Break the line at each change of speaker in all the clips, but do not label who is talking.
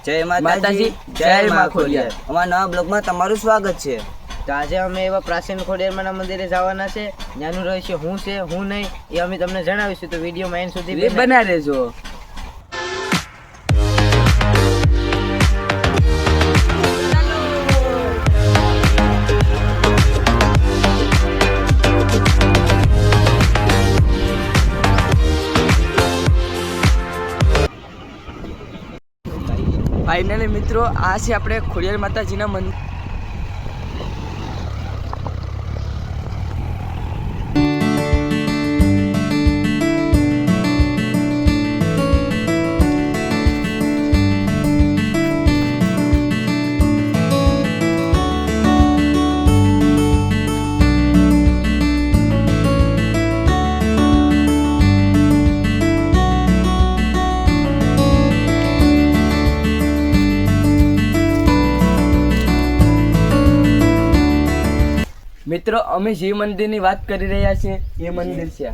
જય માતાજી, જય માં ખોડિયાર। અમારા નવા બ્લોગમાં તમારું સ્વાગત છે।
તો આજે અમે એવા પ્રાચીન ખોડિયારમાંના મંદિરે જવાના છે, ત્યાંનું રહસ્ય શું છે શું નહીં એ અમે તમને જણાવીશું, તો વિડીયોમાં એન્ડ સુધી
બના રહેજો। ફાઇનલી મિત્રો, આ છે આપણે ખોડિયાર માતાજીના મંદિર। મિત્રો, અમે જે મંદિરની વાત કરી રહ્યા છે એ મંદિર છે।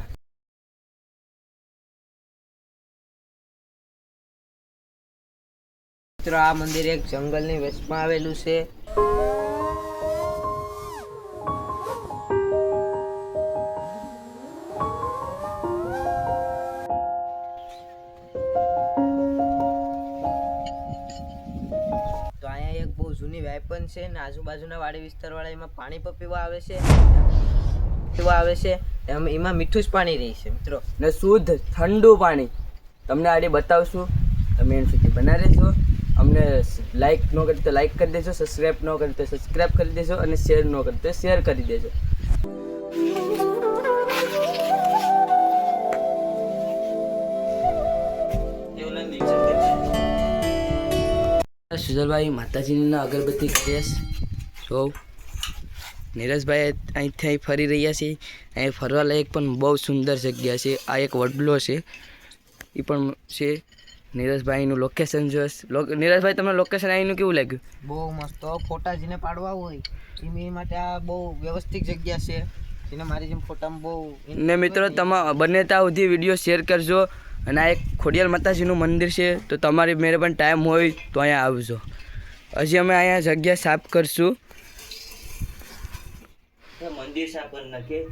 મિત્રો, આ મંદિર એક જંગલની વચમાં આવેલું છે। તો અહીંયા એક બહુ જૂની વાય પણ છે ને આજુબાજુના વાડી વિસ્તારવાળા એમાં પાણી પણ પીવા આવે છે એમાં મીઠું જ પાણી રહે છે મિત્રો,
ને શુદ્ધ ઠંડુ પાણી તમને આડી બતાવશું। તમે એમ સુધી બના રહેજો। અમને લાઈક ન કરી તો લાઈક કરી દેજો, સબસ્ક્રાઈબ ન કરી તો સબસ્ક્રાઈબ કરી દેજો અને શેર ન કરી તો શેર કરી દેજો। સુજલભાઈ માતાજીના અગરબત્તી કેસ સૌ નીરજભાઈ અહીંથી ફરી રહ્યા છે। અહીં ફરવા લાયક પણ બહુ સુંદર જગ્યા છે। આ એક વડલો છે, એ પણ છે। નીરજભાઈનું લોકેશન જો નીરજભાઈ, તમને લોકેશન અહીંનું કેવું લાગ્યું?
બહુ મસ્ત। ફોટા જેને પાડવા હોય એ માટે આ બહુ વ્યવસ્થિત જગ્યા છે, જેને મારી જેમ ફોટામાં બહુ
ને મિત્રો, તમે બને ત્યાં સુધી વિડીયો શેર કરજો। અને આ એક ખોડિયાર માતાજીનું મંદિર છે, તો તમારી મેરે પણ ટાઈમ હોય તો અહીંયા આવજો। હજી અમે અહીંયા જગ્યા સાફ કરશું। મંદિર સાફ કરી નાખીએ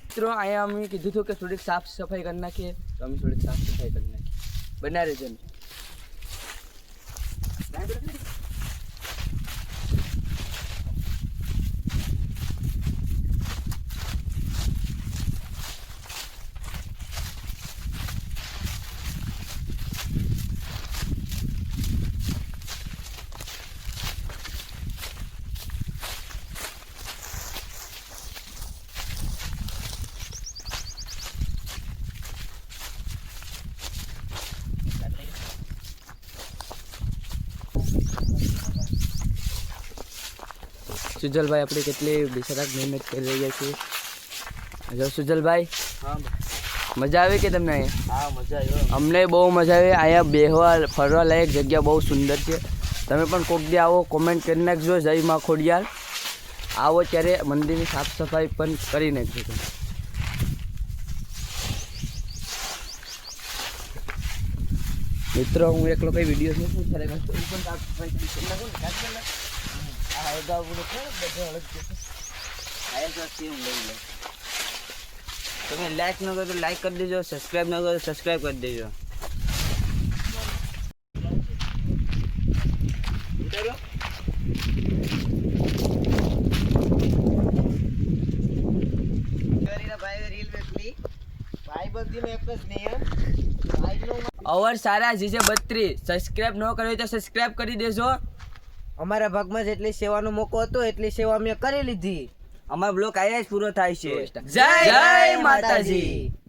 મિત્રો। અહીંયા અમે કીધું હતું કે થોડીક સાફ સફાઈ કરી નાખીએ, તો અમે થોડીક સાફ સફાઈ કરી નાખીએ। બના રહેજો। સુજલભાઈ આપણે કેટલી બેસરાક મહેનત કરી રહ્યા છીએ। જો સુજલભાઈ,
હા
મજા આવી કે તમને અહીંયા?
હા, મજા આવ્યો।
અમને બહુ મજા આવી। અહીંયા બેહવા ફરવા લાયક જગ્યા બહુ સુંદર છે। તમે પણ કોક દી આવો, કોમેન્ટ કરી નાખજો જય માં ખોડિયાર। આવો ત્યારે મંદિરની સાફ સફાઈ પણ કરી નાખજો તમે। મિત્રો, હું એકલો કઈ વિડીયો નહીં પણ સાફ સફાઈ કરી નાખો ને। તમે લાઈક ન કરો તો લાઈક કરી દેજો, સબસ્ક્રાઈબ ન કરો તો સબસ્ક્રાઈબ કરી દેજો। અવર સારા જીજે 32 સબસ્ક્રાઈબ ન કર્યો તો સબસ્ક્રાઈબ કરી દેજો।
અમારા ભાગમાં જેટલી સેવાનો મોકો હતો એટલી સેવા અમે કરી લીધી।
અમારો બ્લોગ અહીંયા જ પૂરો થાય છે।
જય માતાજી।